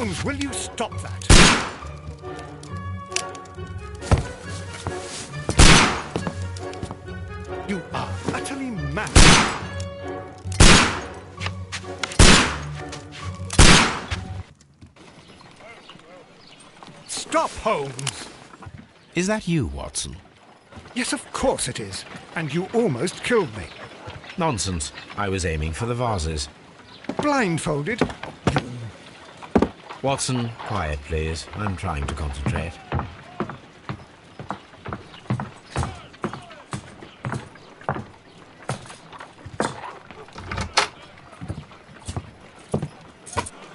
Holmes, will you stop that? You are utterly mad. Stop, Holmes! Is that you, Watson? Yes, of course it is. And you almost killed me. Nonsense. I was aiming for the vases. Blindfolded? Watson, quiet, please. I'm trying to concentrate.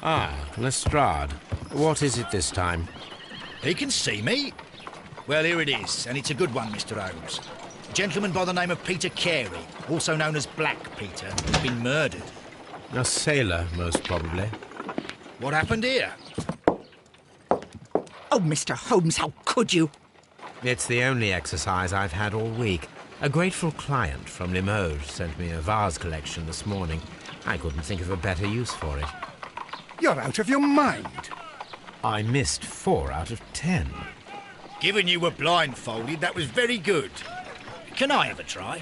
Ah, Lestrade. What is it this time? He can see me. Well, here it is, and it's a good one, Mr. Holmes. A gentleman by the name of Peter Carey, also known as Black Peter, has been murdered. A sailor, most probably. What happened here? Oh, Mr. Holmes, how could you? It's the only exercise I've had all week. A grateful client from Limoges sent me a vase collection this morning. I couldn't think of a better use for it. You're out of your mind. I missed 4 out of 10. Given you were blindfolded, that was very good. Can I have a try?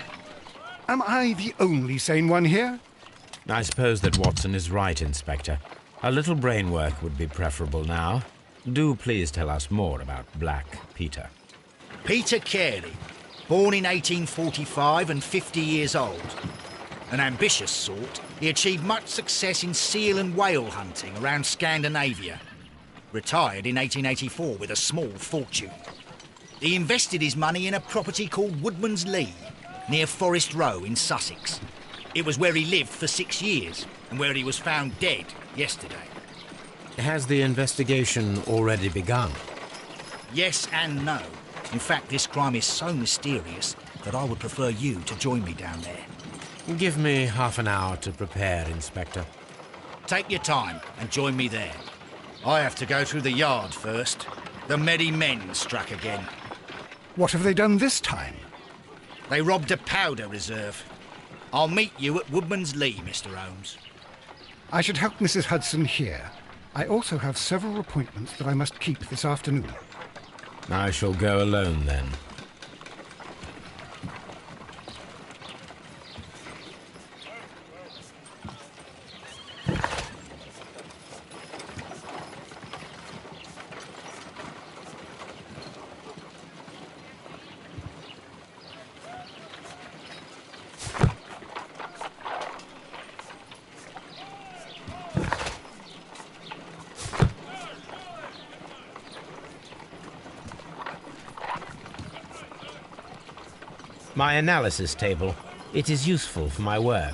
Am I the only sane one here? I suppose that Watson is right, Inspector. A little brain work would be preferable now. Do please tell us more about Black Peter. Peter Carey, born in 1845 and 50 years old. An ambitious sort, he achieved much success in seal and whale hunting around Scandinavia. Retired in 1884 with a small fortune. He invested his money in a property called Woodman's Lee, near Forest Row in Sussex. It was where he lived for 6 years and where he was found dead yesterday. Has the investigation already begun? Yes and no. In fact, this crime is so mysterious that I would prefer you to join me down there. Give me half an hour to prepare, Inspector. Take your time and join me there. I have to go through the yard first. The Merry Men struck again. What have they done this time? They robbed a powder reserve. I'll meet you at Woodman's Lee, Mr. Holmes. I should help Mrs. Hudson here. I also have several appointments that I must keep this afternoon. I shall go alone, then. My analysis table. It is useful for my work.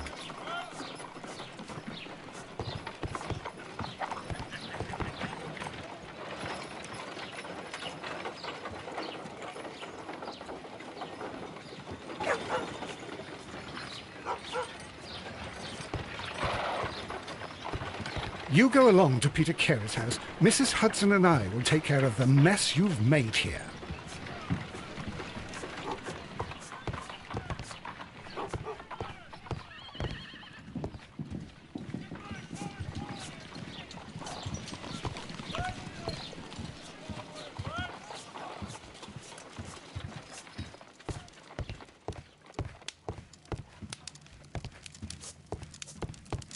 You go along to Peter Carey's house. Mrs. Hudson and I will take care of the mess you've made here.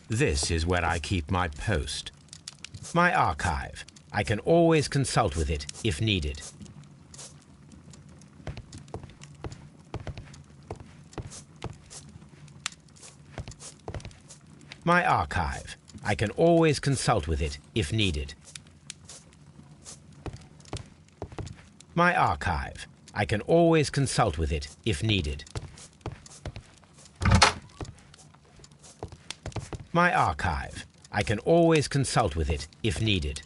This is where I keep my post. My archive. I can always consult with it if needed. My archive. I can always consult with it if needed. My archive. I can always consult with it if needed. My archive. I can always consult with it if needed.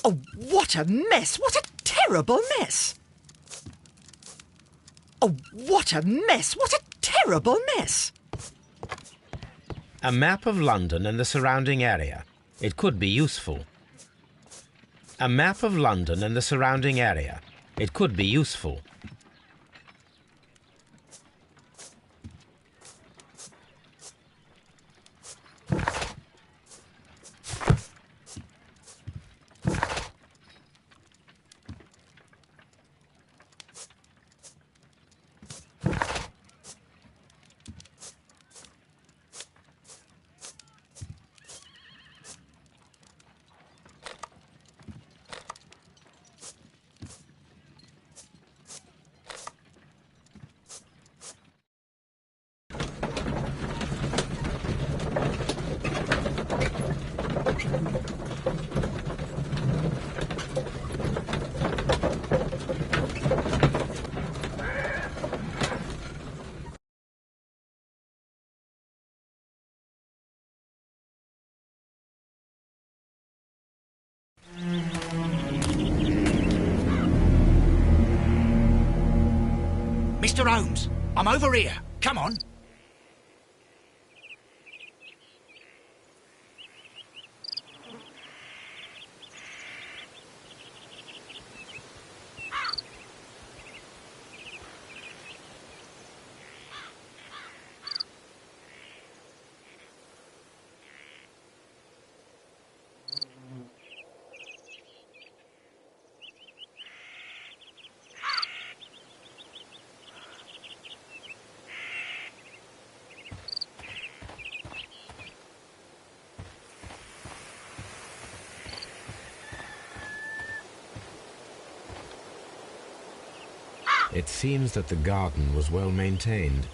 Oh, what a mess! What a terrible mess! Oh, what a mess! What a terrible mess! A map of London and the surrounding area. It could be useful. A map of London and the surrounding area. It could be useful. Mr. Holmes, I'm over here. Come on. It seems that the garden was well maintained.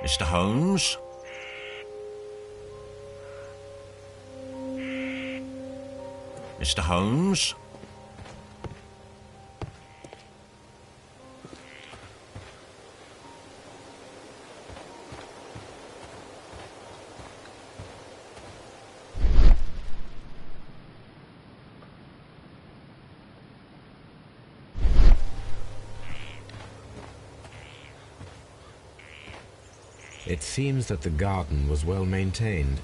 Mr. Holmes? Mr. Holmes? It seems that the garden was well maintained.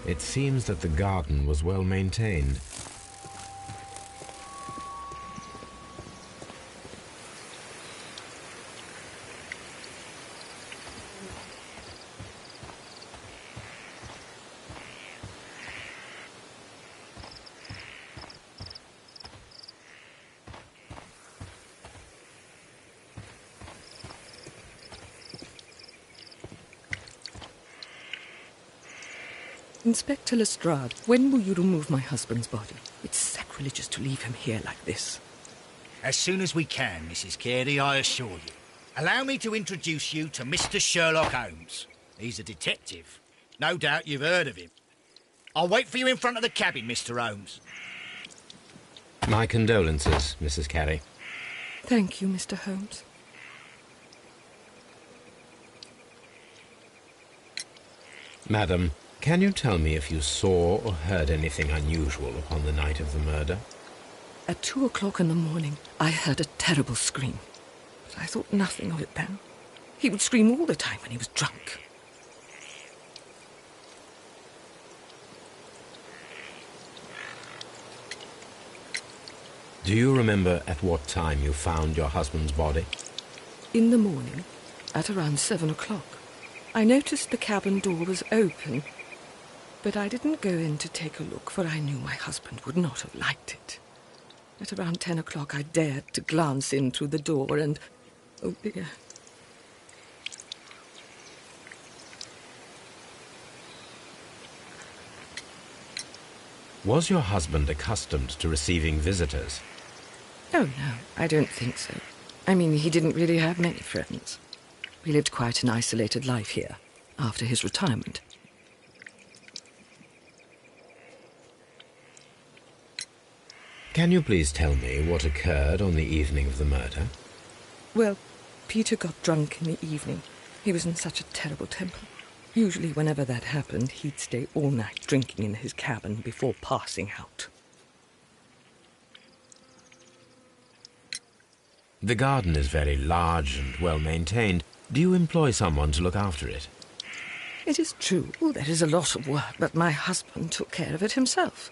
It seems that the garden was well maintained. Inspector Lestrade, when will you remove my husband's body? It's sacrilegious to leave him here like this. As soon as we can, Mrs. Carey, I assure you. Allow me to introduce you to Mr. Sherlock Holmes. He's a detective. No doubt you've heard of him. I'll wait for you in front of the cabin, Mr. Holmes. My condolences, Mrs. Carey. Thank you, Mr. Holmes. Madam, can you tell me if you saw or heard anything unusual upon the night of the murder? At 2 o'clock in the morning, I heard a terrible scream. But I thought nothing of it then. He would scream all the time when he was drunk. Do you remember at what time you found your husband's body? In the morning, at around 7 o'clock, I noticed the cabin door was open, but I didn't go in to take a look, for I knew my husband would not have liked it. At around 10 o'clock, I dared to glance in through the door and... oh dear. Was your husband accustomed to receiving visitors? Oh, no, I don't think so. I mean, he didn't really have many friends. We lived quite an isolated life here, after his retirement. Can you please tell me what occurred on the evening of the murder? Well, Peter got drunk in the evening. He was in such a terrible temper. Usually, whenever that happened, he'd stay all night drinking in his cabin before passing out. The garden is very large and well maintained. Do you employ someone to look after it? It is true, there is a lot of work, but my husband took care of it himself.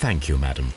Thank you, madam.